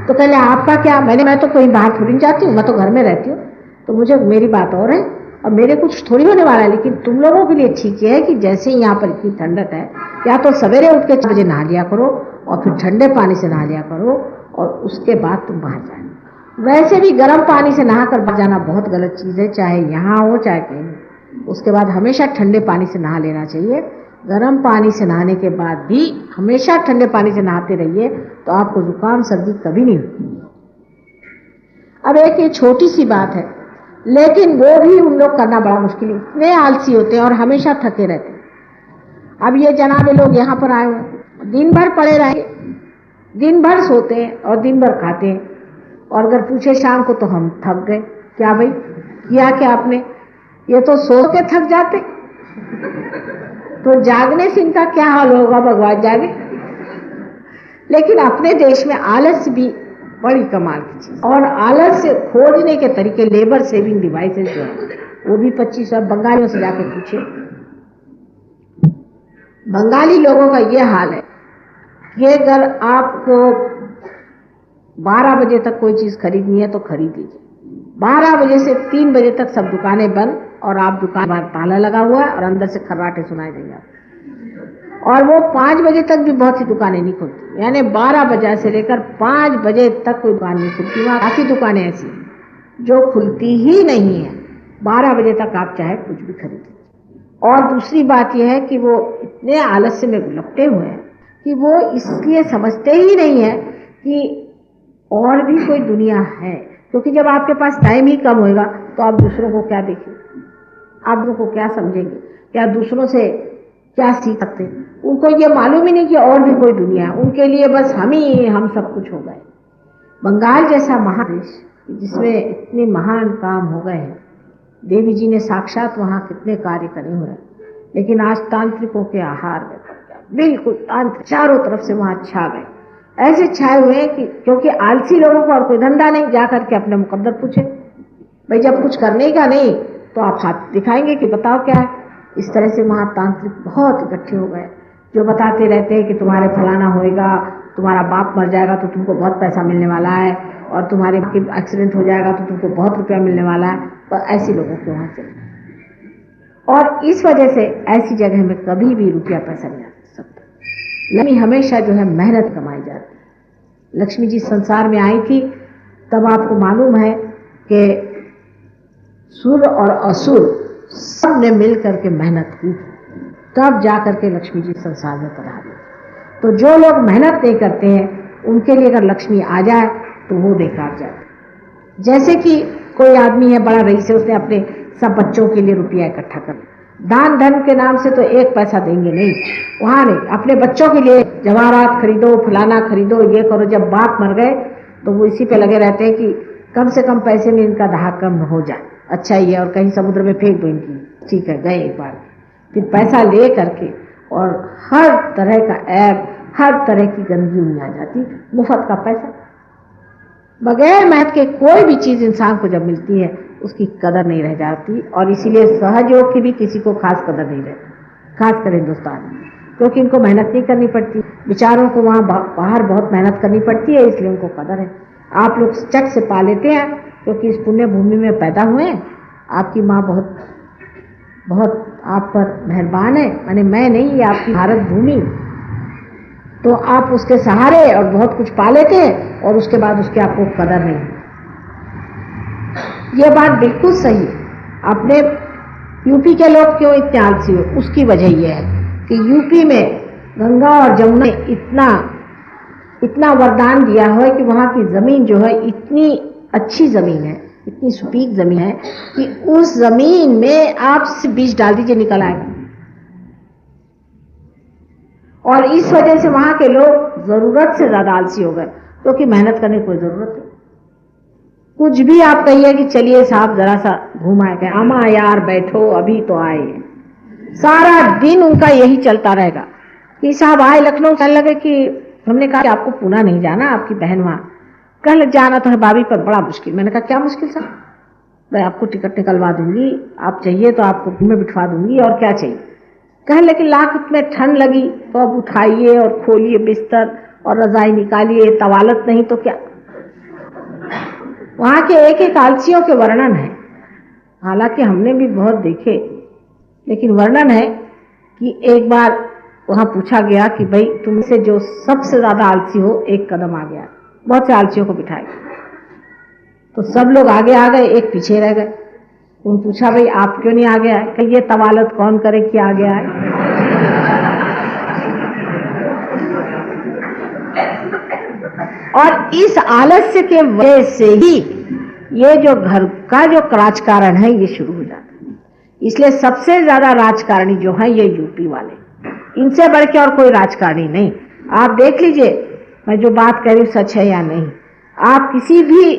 तो कहले आपका क्या, मैं तो कहीं बाहर थोड़ी जाती हूँ, मैं तो घर में रहती हूँ, तो मुझे मेरी बात और है और मेरे कुछ थोड़ी होने वाला है, लेकिन तुम लोगों के लिए ठीक है कि जैसे ही यहाँ पर इतनी ठंडक है, या तो सवेरे उठ के 6 बजे नहा लिया करो और फिर ठंडे पानी से नहा लिया करो और उसके बाद तुम बाहर जाए। वैसे भी गर्म पानी से नहा कर बाहर जाना बहुत गलत चीज़ है, चाहे यहाँ हो चाहे कहीं। उसके बाद हमेशा ठंडे पानी से नहा लेना चाहिए। गर्म पानी से नहाने के बाद भी हमेशा ठंडे पानी से नहाते रहिए तो आपको जुकाम सर्दी कभी नहीं होती। अब एक ये छोटी सी बात है, लेकिन वो भी उन लोग करना बड़ा मुश्किल है, इतने आलसी होते हैं और हमेशा थके रहते हैं। अब ये जनाबे लोग यहाँ पर आए हुए दिन भर पड़े रहेंगे, दिन भर सोते हैं और दिन भर खाते हैं, और अगर पूछे शाम को तो हम थक गए। क्या भाई किया क्या आपने? ये तो सो के थक जाते, तो जागने से इनका क्या हाल होगा, भगवान जाने। लेकिन अपने देश में आलस्य भी बड़ी कमाल की चीज, और आलस्य खोजने के तरीके, लेबर सेविंग डिवाइसेस जो है वो भी 25 बंगालियों से जाके पूछे। बंगाली लोगों का ये हाल है कि अगर आपको 12 बजे तक कोई चीज खरीदनी है तो खरीद लीजिए, 12 बजे से 3 बजे तक सब दुकानें बंद और आप दुकान बाहर ताला लगा हुआ है और अंदर से खर्राटे सुनाई देंगे। और वो 5 बजे तक भी बहुत सी दुकानें नहीं खुलती, यानी 12 बजे से लेकर 5 बजे तक कोई दुकान नहीं खुलती। वहाँ काफ़ी दुकानें ऐसी जो खुलती ही नहीं है। 12 बजे तक आप चाहे कुछ भी खरीद। और दूसरी बात यह है कि वो इतने आलस्य में लपटे हुए हैं कि वो इसलिए समझते ही नहीं है कि और भी कोई दुनिया है, क्योंकि जब आपके पास टाइम ही कम होगा तो आप दूसरों को क्या देखेंगे, आप लोगों को क्या समझेंगे, क्या दूसरों से क्या सीख सकते। उनको ये मालूम ही नहीं कि और भी कोई दुनिया है, उनके लिए बस हम सब कुछ हो गए। बंगाल जैसा महादेश जिसमें इतने महान काम हो गए हैं, देवी जी ने साक्षात वहाँ कितने कार्य करे हुए हैं, लेकिन आज तांत्रिकों के आहार में पड़ गया, बिल्कुल तांत्रिक चारों तरफ से वहाँ छा गए, ऐसे छाए हुए हैं कि क्योंकि आलसी लोगों को और कोई धंधा नहीं, जा करके अपने मुकद्दर पूछे, भाई जब कुछ करने का नहीं तो आप हाथ दिखाएंगे कि बताओ क्या है। इस तरह से वहाँ तांत्रिक बहुत इकट्ठे हो गए जो बताते रहते हैं कि तुम्हारे फलाना होएगा, तुम्हारा बाप मर जाएगा तो तुमको बहुत पैसा मिलने वाला है, और तुम्हारे एक्सीडेंट हो जाएगा तो तुमको बहुत रुपया मिलने वाला है। तो ऐसे लोगों के वहाँ चले, और इस वजह से ऐसी जगह में कभी भी रुपया पैसा नहीं आ सकता। लक्ष्मी हमेशा जो है मेहनत कमाई जाती है। लक्ष्मी जी संसार में आई थी तब आपको मालूम है कि सुर और असुर सब ने मिल करके मेहनत की, तब जाकर के लक्ष्मी जी संसार में पधारी। तो जो लोग मेहनत नहीं करते हैं उनके लिए अगर लक्ष्मी आ जाए तो वो बेकार जाते। जैसे कि कोई आदमी है बड़ा रईस है, उसने अपने सब बच्चों के लिए रुपया इकट्ठा कर, दान धन के नाम से तो 1 पैसा देंगे नहीं, वहाँ नहीं, अपने बच्चों के लिए जवाहरात खरीदो, फलाना खरीदो, ये करो। जब बाप मर गए तो वो इसी पे लगे रहते हैं कि कम से कम पैसे में इनका दाह कम हो जाए, अच्छा ही है, और कहीं समुद्र में फेंक दो इनकी, ठीक है गए एक बार। फिर पैसा ले करके और हर तरह का ऐप, हर तरह की गंदगी उनमें आ जाती, मुफ्त का पैसा। बगैर मेहनत के कोई भी चीज़ इंसान को जब मिलती है उसकी कदर नहीं रह जाती, और इसीलिए सहयोग की भी किसी को खास कदर नहीं रहती, खासकर हिंदुस्तान में, क्योंकि इनको मेहनत नहीं करनी पड़ती। बेचारों को वहाँ बाहर बहुत मेहनत करनी पड़ती है, इसलिए उनको कदर है। आप लोग चट से पा लेते हैं क्योंकि इस पुण्य भूमि में पैदा हुए हैं। आपकी माँ बहुत बहुत आप पर मेहरबान है, माने मैं नहीं, ये आपकी भारत भूमि, तो आप उसके सहारे और बहुत कुछ पा लेते हैं और उसके बाद उसकी आपको कदर नहीं। ये बात बिल्कुल सही है। अपने यूपी के लोग क्यों इतने आलसी हो, उसकी वजह यह है कि यूपी में गंगा और जमुना इतना वरदान दिया है कि वहाँ की जमीन जो है इतनी अच्छी जमीन है, इतनी सुपीक जमीन है कि उस जमीन में आप सिर्फ बीज डाल दीजिए निकल आएगा। और इस वजह से वहां के लोग जरूरत से ज्यादा आलसी हो गए, क्योंकि मेहनत करने की कोई जरूरत नहीं। कुछ भी आप कहिए कि चलिए साहब जरा सा घुमाए गए, अमा यार बैठो अभी तो आए, सारा दिन उनका यही चलता रहेगा कि साहब आए लखनऊ, कहने लगे कि हमने कहा कि आपको पुणे नहीं जाना, आपकी बहन वहां, कहने लग जाना तो है भाभी पर बड़ा मुश्किल। मैंने कहा क्या मुश्किल साहब, मैं आपको टिकट निकलवा दूंगी, आप चाहिए तो आपको में बिठवा दूंगी, और क्या चाहिए। कहने लेकिन लाख में ठंड लगी तो अब उठाइए और खोलिए बिस्तर और रजाई निकालिए, तवालत नहीं तो क्या। वहाँ के एक एक आलसियों के वर्णन है, हालांकि हमने भी बहुत देखे, लेकिन वर्णन है कि एक बार वहाँ पूछा गया कि भाई तुमसे जो सबसे ज्यादा आलसी हो एक कदम आ गया। बहुत से आलसियों को बिठाए तो सब लोग आगे आ गए, एक पीछे रह गए। उन पूछा भाई आप क्यों नहीं आ गया है? कि ये तवालत कौन करे कि आ गया है। और इस आलस्य के वजह से ही ये जो घर का जो राजकारण है ये शुरू हो जाता है। इसलिए सबसे ज्यादा राजकारणी जो है ये यूपी वाले, इनसे बढ़ के और कोई राजकारणी नहीं। आप देख लीजिए मैं जो बात कर रही हूँ सच है या नहीं। आप किसी भी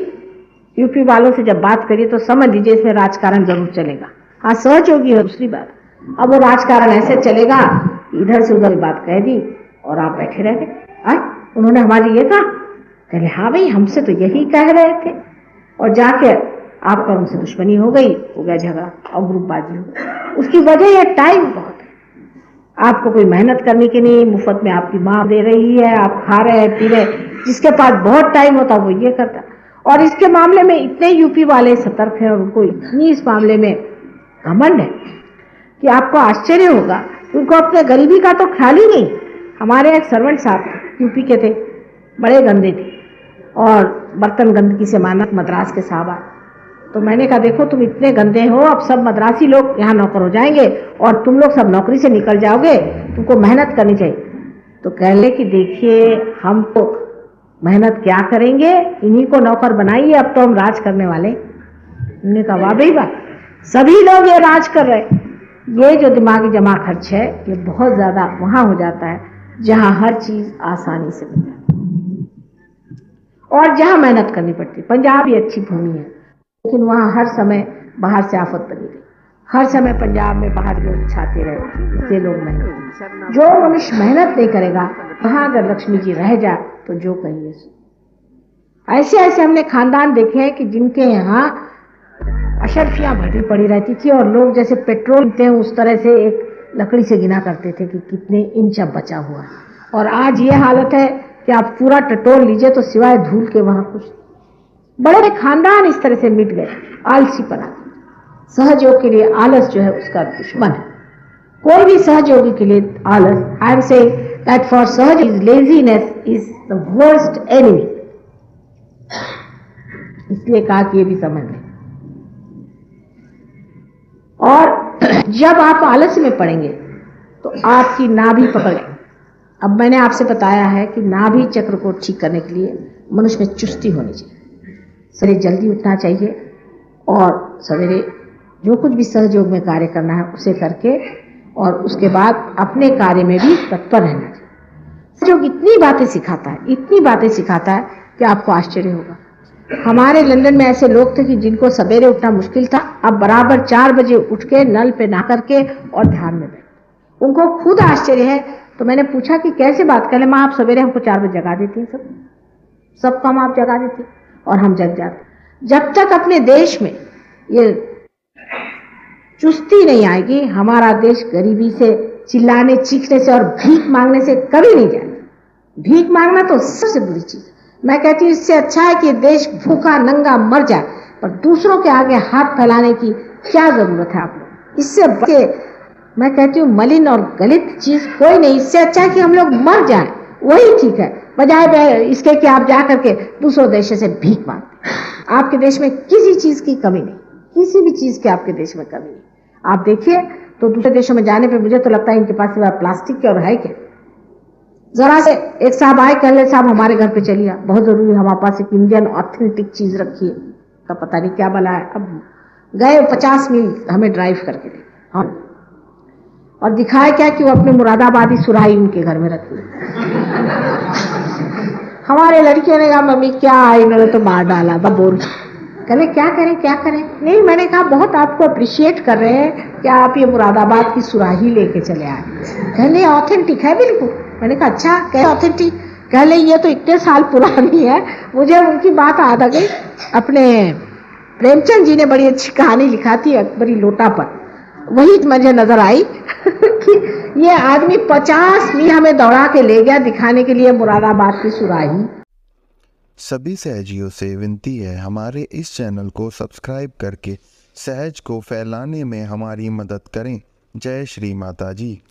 यूपी वालों से जब बात करिए तो समझ लीजिए इसमें राजकारण जरूर चलेगा। हाँ सहयोगी है दूसरी बात, अब वो राजकारण ऐसे चलेगा इधर से उधर बात कह दी और आप बैठे रह गए। उन्होंने हमारी ये कहा, कहले हाँ भाई हमसे तो यही कह रहे थे, और जाके आपका उनसे दुश्मनी हो गई, हो गया झगड़ा और ग्रुपबाजी हो गई। उसकी वजह ये टाइम बहुत है, आपको कोई मेहनत करने की नहीं, मुफ्त में आपकी माँ दे रही है, आप खा रहे हैं पी रहे। जिसके पास बहुत टाइम होता वो ये करता। और इसके मामले में इतने यूपी वाले सतर्क हैं और उनको इतनी इस मामले में घमंड है कि आपको आश्चर्य होगा, उनको अपने गरीबी का तो ख्याल ही नहीं। हमारे एक सर्वेंट साहब यूपी के थे, बड़े गंदे थे और बर्तन गंदगी से मानक मद्रास के साहब आए। तो मैंने कहा देखो तुम इतने गंदे हो, अब सब मद्रासी लोग यहाँ नौकर हो जाएंगे और तुम लोग सब नौकरी से निकल जाओगे, तुमको मेहनत करनी चाहिए। तो कह ले कि देखिए हम तो मेहनत क्या करेंगे, इन्हीं को नौकर बनाइए, अब तो हम राज करने वाले। उन्होंने कहा वाह भाई वाह, सभी लोग ये राज कर रहे। ये जो दिमागी जमा खर्च है ये बहुत ज्यादा वहां हो जाता है जहां हर चीज आसानी से मिल जाती है और जहां मेहनत करनी पड़ती है। पंजाब भी अच्छी भूमि है, लेकिन वहां हर समय बाहर से आफत बनी रही। हर समय पंजाब में बाहर लोग छाते रहे, इसलिए लोग मेहनत। जो मनुष्य मेहनत नहीं करेगा, वहां अगर लक्ष्मी जी रह जाए तो जो कहिए। ऐसे ऐसे हमने खानदान देखे हैं कि जिनके यहाँ अशर्फियां भरी पड़ी रहती थी और लोग जैसे पेट्रोल पीते हैं उस तरह से एक लकड़ी से गिना करते थे कि कितने इंच अब बचा हुआ है। और आज ये हालत है कि आप पूरा टटोल लीजिए तो सिवाय धूल के वहां कुछ। बड़े खानदान इस तरह से मिट गए, आलसीपना। सहयोग के लिए आलस जो है उसका दुश्मन है। कोई भी सहयोगी के लिए आलस, I am saying that for सहयोग laziness is the worst enemy. इसलिए कहा कि ये भी समझ लें। और जब आप आलस्य में पड़ेंगे तो आपकी नाभि पकड़। अब मैंने आपसे बताया है कि नाभि चक्र को ठीक करने के लिए मनुष्य में चुस्ती होनी चाहिए। सवेरे जल्दी उठना चाहिए और सवेरे जो कुछ भी सहयोग में कार्य करना है उसे करके और उसके बाद अपने कार्य में भी तत्पर रहना चाहिए। सहयोग इतनी बातें सिखाता है, इतनी बातें सिखाता है कि आपको आश्चर्य होगा। हमारे लंदन में ऐसे लोग थे कि जिनको सवेरे उठना मुश्किल था, अब बराबर 4 बजे उठ के नल पे नहा करके और ध्यान में बैठे। उनको खुद आश्चर्य है। तो मैंने पूछा कि कैसे बात कर ले माँ, आप सवेरे हमको 4 बजे जगा देती हैं, सब काम आप जगा देती और हम जग जाते। जब तक अपने देश में ये चुस्ती नहीं आएगी, हमारा देश गरीबी से, चिल्लाने चीखने से और भीख मांगने से कभी नहीं जाएगा। भीख मांगना तो सबसे बुरी चीज है। मैं कहती हूँ इससे अच्छा है कि देश भूखा नंगा मर जाए, पर दूसरों के आगे हाथ फैलाने की क्या जरूरत है आप लोग। इससे बचे मैं कहती हूँ मलिन और गलित चीज कोई नहीं। इससे अच्छा है कि हम लोग मर जाएं, वही ठीक है, बजाय इसके कि आप जा करके दूसरों देशों से भीख मांगते। आपके देश में किसी चीज की कमी नहीं, किसी भी चीज की आपके देश में कमी नहीं। आप देखिए तो दूसरे देशों में जाने पे मुझे तो लगता है इनके पास सिवाय प्लास्टिक के और है क्या। जरा से एक साहब आए, कह ले साहब हमारे घर पे चलिए, बहुत जरूरी है, हमारे पास एक इंडियन ऑथेंटिक चीज रखी है। का पता नहीं क्या बला है। अब गए 50 मील हमें ड्राइव करके दे, हाँ, और दिखाए क्या कि वो अपने मुरादाबादी सुराही उनके घर में रखी हमारे लड़कियों ने कहा मम्मी क्या इन्होंने तो मार डाला, बोल। कहले क्या करें क्या करें। नहीं, मैंने कहा बहुत आपको अप्रिशिएट कर रहे हैं कि आप ये मुरादाबाद की सुराही लेके चले आए। कहले ऑथेंटिक है बिल्कुल। मैंने कहा अच्छा क्या ऑथेंटिक। कहले ये तो इतने साल पुरानी है। मुझे उनकी बात याद आ गई। अपने प्रेमचंद जी ने बड़ी अच्छी कहानी लिखा थी अकबरी लोटा पर, वही मुझे नजर आई कि ये आदमी 50 मील हमें दौड़ा के ले गया दिखाने के लिए मुरादाबाद की सुराही। सभी सहजियों से विनती है, हमारे इस चैनल को सब्सक्राइब करके सहज को फैलाने में हमारी मदद करें। जय श्री माता जी।